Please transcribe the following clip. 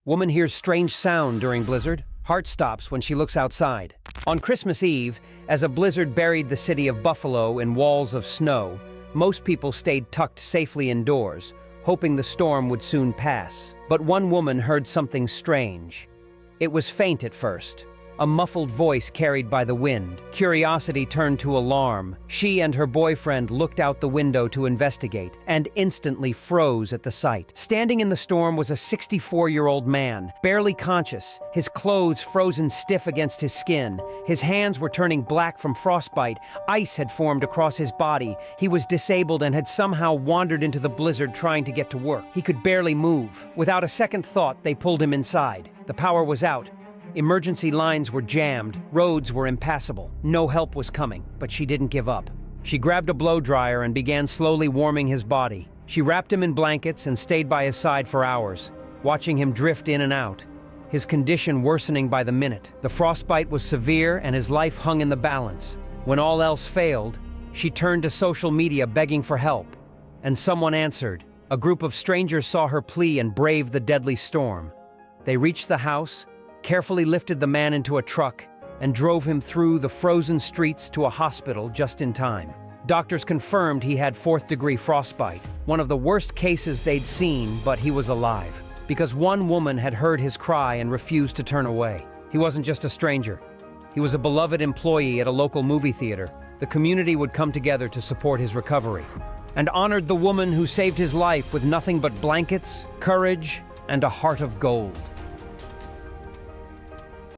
Woman hears strange sound during blizzard. Heart stops when she looks outside. On Christmas Eve, as a blizzard buried the city of Buffalo in walls of snow, most people stayed tucked safely indoors, hoping the storm would soon pass. But one woman heard something strange. It was faint at first, a muffled voice carried by the wind. Curiosity turned to alarm. She and her boyfriend looked out the window to investigate and instantly froze at the sight. Standing in the storm was a 64-year-old man, barely conscious, his clothes frozen stiff against his skin. His hands were turning black from frostbite. Ice had formed across his body. He was disabled and had somehow wandered into the blizzard trying to get to work. He could barely move. Without a second thought, they pulled him inside. The power was out. Emergency lines were jammed, roads were impassable. No help was coming, but she didn't give up. She grabbed a blow dryer and began slowly warming his body. She wrapped him in blankets and stayed by his side for hours, watching him drift in and out, his condition worsening by the minute. The frostbite was severe and his life hung in the balance. When all else failed, she turned to social media begging for help. And someone answered. A group of strangers saw her plea and braved the deadly storm. They reached the house, carefully lifted the man into a truck, and drove him through the frozen streets to a hospital just in time. Doctors confirmed he had fourth-degree frostbite, one of the worst cases they'd seen, but he was alive, because one woman had heard his cry and refused to turn away. He wasn't just a stranger. He was a beloved employee at a local movie theater. The community would come together to support his recovery, and honored the woman who saved his life with nothing but blankets, courage, and a heart of gold.